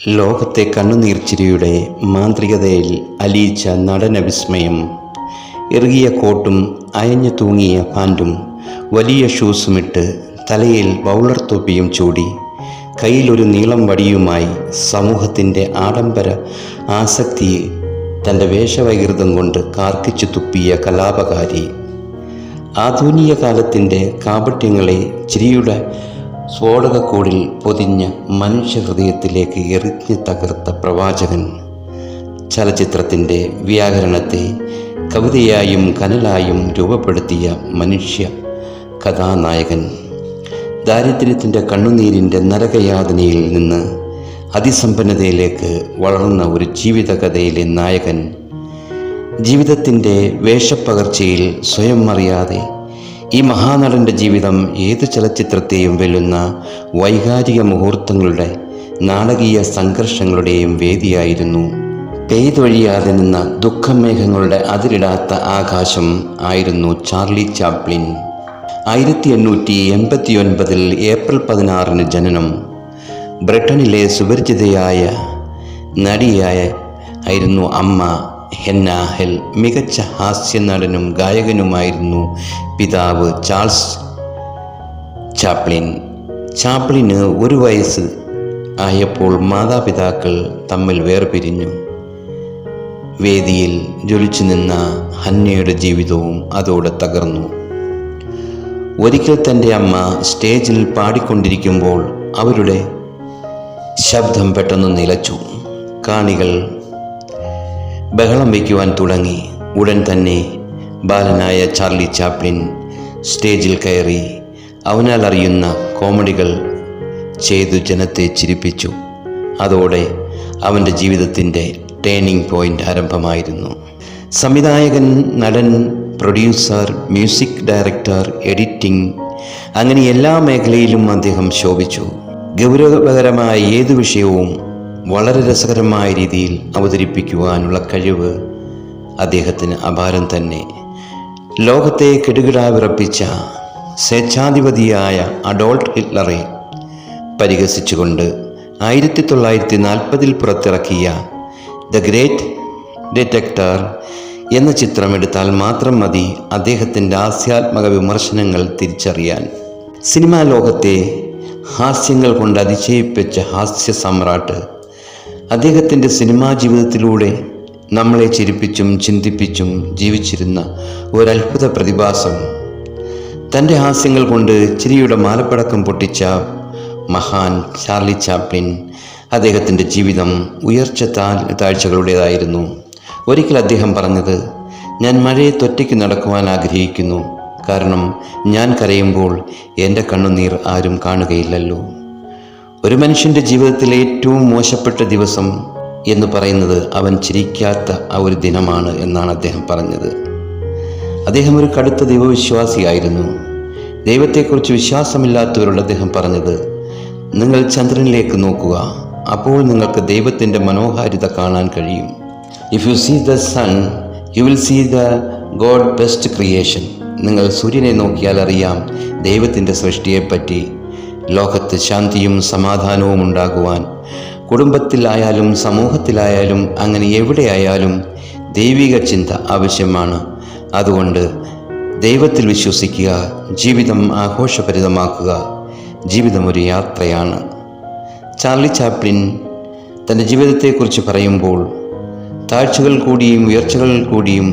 ലോകത്തെ കണ്ണുനീർച്ചിരിയുടെ മാന്ത്രികതയിൽ അലിയിച്ച നടനവിസ്മയം. ഇറുകിയ കോട്ടും അയഞ്ഞു തൂങ്ങിയ പാൻറ്റും വലിയ ഷൂസുമിട്ട് തലയിൽ ബൗളർ തൊപ്പിയും ചൂടി കയ്യിലൊരു നീളം വടിയുമായി സമൂഹത്തിൻ്റെ ആഡംബര ആസക്തിയെ തൻ്റെ വേഷവൈകൃതം കൊണ്ട് കാർക്കിച്ചു തുപ്പിയ കലാപകാരി. ആധുനിക കാലത്തിൻ്റെ കാപട്യങ്ങളെ ചിരിയുടെ സ്ഫോടകക്കൂടിൽ പൊതിഞ്ഞ മനുഷ്യഹൃദയത്തിലേക്ക് എറിഞ്ഞു തകർത്ത പ്രവാചകൻ. ചലച്ചിത്രത്തിൻ്റെ വ്യാകരണത്തെ കവിതയായും കനലായും രൂപപ്പെടുത്തിയ മനുഷ്യ കഥാനായകൻ. ദാരിദ്ര്യത്തിൻ്റെ കണ്ണുനീരിൻ്റെ നരകയാതനയിൽ നിന്ന് അതിസമ്പന്നതയിലേക്ക് വളർന്ന ഒരു ജീവിതകഥയിലെ നായകൻ. ജീവിതത്തിൻ്റെ വേഷപ്പകർച്ചയിൽ സ്വയം അറിയാതെ ഈ മഹാനടൻ്റെ ജീവിതം ഏത് ചലച്ചിത്രത്തെയും വെല്ലുന്ന വൈകാരിക മുഹൂർത്തങ്ങളുടെ നാടകീയ സംഘർഷങ്ങളുടെയും വേദിയായിരുന്നു. പെയ്തൊഴിയാതെ നിന്ന ദുഃഖമേഘങ്ങളുടെ അതിരിടാത്ത ആകാശം ആയിരുന്നു ചാർലി ചാപ്ലിൻ. 1889 ഏപ്രിൽ 16 ജനനം. ബ്രിട്ടനിലെ സുപരിചിതയായ നടിയായിരുന്നു അമ്മ ഹെന്ന ഹെൽ. മികച്ച ഹാസ്യനടനും ഗായകനുമായിരുന്നു പിതാവ് ചാൾസ് ചാപ്ലിൻ. ചാപ്ലിന് 1 വയസ്സ് ആയപ്പോൾ മാതാപിതാക്കൾ തമ്മിൽ വേർപിരിഞ്ഞു. വേദിയിൽ ജ്വലിച്ചു നിന്ന ഹന്നയുടെ ജീവിതവും അതോടെ തകർന്നു. ഒരിക്കൽ തൻ്റെ അമ്മ സ്റ്റേജിൽ പാടിക്കൊണ്ടിരിക്കുമ്പോൾ അവരുടെ ശബ്ദം പെട്ടെന്ന് നിലച്ചു. കാണികൾ ബഹളം വയ്ക്കുവാൻ തുടങ്ങി. ഉടൻ തന്നെ ബാലനായ ചാർലി ചാപ്ലിൻ സ്റ്റേജിൽ കയറി അവനാൽ അറിയുന്ന കോമഡികൾ ചെയ്തു ജനത്തെ ചിരിപ്പിച്ചു. അതോടെ അവൻ്റെ ജീവിതത്തിൻ്റെ ടേണിംഗ് പോയിൻ്റ് ആരംഭമായിരുന്നു. സംവിധായകൻ, നടൻ, പ്രൊഡ്യൂസർ, മ്യൂസിക് ഡയറക്ടർ, എഡിറ്റിംഗ്, അങ്ങനെ എല്ലാ മേഖലയിലും അദ്ദേഹം ശോഭിച്ചു. ഗൗരവകരമായ ഏതു വിഷയവും വളരെ രസകരമായ രീതിയിൽ അവതരിപ്പിക്കുവാനുള്ള കഴിവ് അദ്ദേഹത്തിന് അപാരം തന്നെ. ലോകത്തെ കിടുകിടാ വിറപ്പിച്ച സ്വേച്ഛാധിപതിയായ അഡോൾഫ് ഹിറ്റ്ലറെ പരിഹസിച്ചുകൊണ്ട് 1940 പുറത്തിറക്കിയ ദ ഗ്രേറ്റ് ഡിറ്റക്ടർ എന്ന ചിത്രമെടുത്താൽ മാത്രം മതി അദ്ദേഹത്തിൻ്റെ ഹാസ്യാത്മക വിമർശനങ്ങൾ തിരിച്ചറിയാൻ. സിനിമാ ലോകത്തെ ഹാസ്യങ്ങൾ കൊണ്ട് അതിശയിപ്പിച്ച ഹാസ്യ സമ്രാട്ട്. അദ്ദേഹത്തിൻ്റെ സിനിമാ ജീവിതത്തിലൂടെ നമ്മളെ ചിരിപ്പിച്ചും ചിന്തിപ്പിച്ചും ജീവിച്ചിരുന്ന ഒരത്ഭുത പ്രതിഭാസം. തൻ്റെ ഹാസ്യങ്ങൾ കൊണ്ട് ചിരിയുടെ മാലപ്പടക്കം പൊട്ടിച്ച മഹാൻ ചാർലി ചാപ്ലിൻ. അദ്ദേഹത്തിൻ്റെ ജീവിതം ഉയർച്ച താഴ്ചകളുടേതായിരുന്നു. ഒരിക്കൽ അദ്ദേഹം പറഞ്ഞത്, ഞാൻ മഴയത്ത് ഒറ്റയ്ക്ക് നടക്കുവാൻ ആഗ്രഹിക്കുന്നു, കാരണം ഞാൻ കരയുമ്പോൾ എൻ്റെ കണ്ണുനീർ ആരും കാണുകയില്ലല്ലോ. ഒരു മനുഷ്യൻ്റെ ജീവിതത്തിലെ ഏറ്റവും മോശപ്പെട്ട ദിവസം എന്ന് പറയുന്നത് അവൻ ചിരിക്കാത്ത ആ ഒരു ദിനമാണ് എന്നാണ് അദ്ദേഹം പറഞ്ഞത്. അദ്ദേഹം ഒരു കടുത്ത ദൈവവിശ്വാസിയായിരുന്നു. ദൈവത്തെക്കുറിച്ച് വിശ്വാസമില്ലാത്തവരോട് അദ്ദേഹം പറഞ്ഞത്, നിങ്ങൾ ചന്ദ്രനിലേക്ക് നോക്കുക, അപ്പോൾ നിങ്ങൾക്ക് ദൈവത്തിൻ്റെ മനോഹാരിത കാണാൻ കഴിയും. If you see the sun you will see the God best creation. നിങ്ങൾ സൂര്യനെ നോക്കിയാൽ അറിയാം ദൈവത്തിൻ്റെ സൃഷ്ടിയെപ്പറ്റി. ലോകത്ത് ശാന്തിയും സമാധാനവും ഉണ്ടാകുവാൻ കുടുംബത്തിലായാലും സമൂഹത്തിലായാലും അങ്ങനെ എവിടെയായാലും ദൈവിക ചിന്ത ആവശ്യമാണ്. അതുകൊണ്ട് ദൈവത്തിൽ വിശ്വസിക്കുക, ജീവിതം ആഘോഷഭരിതമാക്കുക. ജീവിതം ഒരു യാത്രയാണ്. ചാർലി ചാപ്ലിൻ തൻ്റെ ജീവിതത്തെക്കുറിച്ച് പറയുമ്പോൾ, താഴ്ചകൾ കൂടിയും ഉയർച്ചകൾ കൂടിയും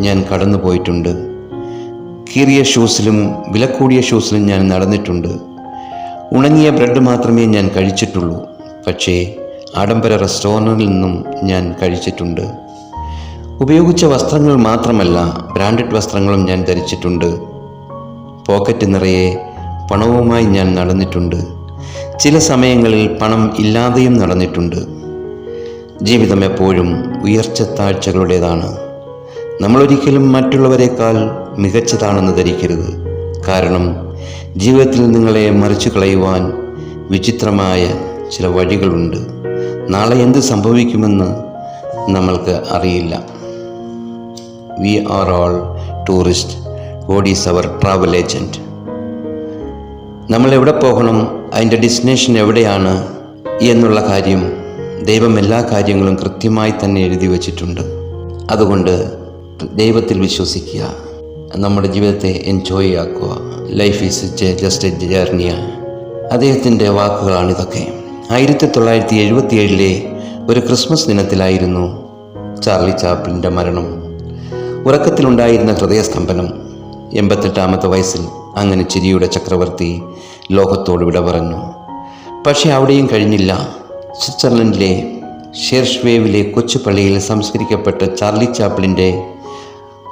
ഞാൻ കടന്നു പോയിട്ടുണ്ട്. കീറിയ ഷൂസിലും വിലക്കൂടിയ ഷൂസിലും ഞാൻ നടന്നിട്ടുണ്ട്. ഉണങ്ങിയ ബ്രെഡ് മാത്രമേ ഞാൻ കഴിച്ചിട്ടുള്ളൂ. പക്ഷേ ആഡംബര റെസ്റ്റോറൻറ്റിൽ നിന്നും ഞാൻ കഴിച്ചിട്ടുണ്ട്. ഉപയോഗിച്ച വസ്ത്രങ്ങൾ മാത്രമല്ല, ബ്രാൻഡഡ് വസ്ത്രങ്ങളും ഞാൻ ധരിച്ചിട്ടുണ്ട്. പോക്കറ്റ് നിറയെ പണവുമായി ഞാൻ നടന്നിട്ടുണ്ട്. ചില സമയങ്ങളിൽ പണം ഇല്ലാതെയും നടന്നിട്ടുണ്ട്. ജീവിതം എപ്പോഴും ഉയർച്ച താഴ്ചകളുടേതാണ്. നമ്മളൊരിക്കലും മറ്റുള്ളവരെക്കാൾ മികച്ചതാണെന്ന് ധരിക്കരുത്. കാരണം ജീവിതത്തിൽ നിങ്ങളെ മറിച്ചു കളയുവാൻ വിചിത്രമായ ചില വഴികളുണ്ട്. നാളെ എന്ത് സംഭവിക്കുമെന്ന് നമ്മൾക്ക് അറിയില്ല. We are all tourist. God is our travel agent. നമ്മൾ എവിടെ പോകണം, അതിൻ്റെ ഡെസ്റ്റിനേഷൻ എവിടെയാണ് എന്നുള്ള കാര്യം ദൈവം എല്ലാ കാര്യങ്ങളും കൃത്യമായി തന്നെ എഴുതി വച്ചിട്ടുണ്ട്. അതുകൊണ്ട് ദൈവത്തിൽ വിശ്വസിക്കുക, നമ്മുടെ ജീവിതത്തെ എൻജോയ് ആക്കുക. ലൈഫ് ഈസ് ജസ്റ്റ് എ ജേർണിയാണ്. അദ്ദേഹത്തിൻ്റെ വാക്കുകളാണിതൊക്കെ. 1977 ഒരു ക്രിസ്മസ് ദിനത്തിലായിരുന്നു ചാർലി ചാപ്ലിൻ്റെ മരണം. ഉറക്കത്തിലുണ്ടായിരുന്ന ഹൃദയസ്തംഭനം. 88-ാമത്തെ വയസ്സിൽ അങ്ങനെ ചിരിയുടെ ചക്രവർത്തി ലോകത്തോട് വിട പറഞ്ഞു. പക്ഷേ അവിടെയും കഴിഞ്ഞില്ല. സ്വിറ്റ്സർലൻഡിലെ ഷെർഷ്വേവിലെ കൊച്ചുപള്ളിയിൽ സംസ്കരിക്കപ്പെട്ട ചാർലി ചാപ്ലിൻ്റെ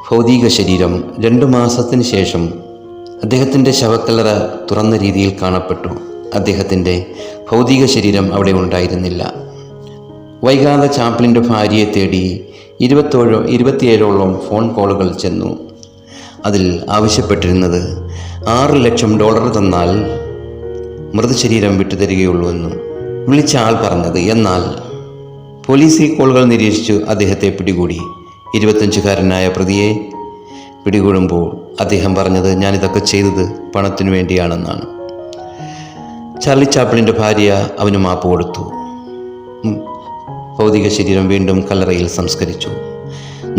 ഭൗതിക ശരീരം 2 മാസത്തിന് ശേഷം അദ്ദേഹത്തിൻ്റെ ശവക്കല്ലറ തുറന്ന രീതിയിൽ കാണപ്പെട്ടു. അദ്ദേഹത്തിൻ്റെ ഭൗതിക ശരീരം അവിടെ ഉണ്ടായിരുന്നില്ല. വൈകാതെ ചാപ്ലിൻ്റെ ഭാര്യയെ തേടി 27ഓളം ഫോൺ കോളുകൾ ചെന്നു. അതിൽ ആവശ്യപ്പെട്ടിരുന്നത് $6 ലക്ഷം തന്നാൽ മൃതശരീരം വിട്ടുതരികയുള്ളൂ എന്നും വിളിച്ച ആൾ പറഞ്ഞത്. എന്നാൽ പോലീസ് ഈ കോളുകൾ നിരീക്ഷിച്ചു അദ്ദേഹത്തെ പിടികൂടി. 25-കാരനായ പ്രതിയെ പിടികൂടുമ്പോൾ അദ്ദേഹം പറഞ്ഞത്, ഞാനിതൊക്കെ ചെയ്തത് പണത്തിനു വേണ്ടിയാണെന്നാണ്. ചാർലി ചാപ്ലിൻ്റെ ഭാര്യ അവന് മാപ്പ് കൊടുത്തു. ഭൗതിക ശരീരം വീണ്ടും കല്ലറയിൽ സംസ്കരിച്ചു.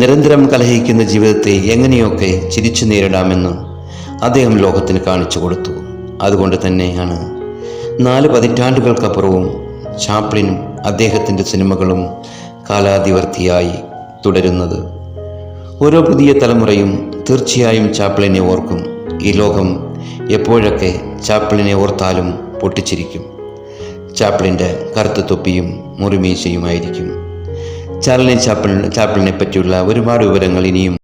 നിരന്തരം കലഹിക്കുന്ന ജീവിതത്തെ എങ്ങനെയൊക്കെ ചിരിച്ചു നേരിടാമെന്ന് അദ്ദേഹം ലോകത്തിന് കാണിച്ചു കൊടുത്തു. അതുകൊണ്ട് തന്നെയാണ് 4 പതിറ്റാണ്ടുകൾക്കപ്പുറവും ചാപ്ലിനും അദ്ദേഹത്തിൻ്റെ സിനിമകളും കാലാതിവർത്തിയായി തുടരുന്നത്. ഓരോ പുതിയ തലമുറയും തീർച്ചയായും ചാപ്ലിനെ ഓർക്കും. ഈ ലോകം എപ്പോഴൊക്കെ ചാപ്ലിനെ ഓർത്താലും പൊട്ടിച്ചിരിക്കും. ചാപ്ലിൻ്റെ കറുത്ത തൊപ്പിയും മുറിമീശയുമായിരിക്കും. ചാപ്ലിനെ പറ്റിയുള്ള ഒരുപാട് വിവരങ്ങൾ ഇനിയും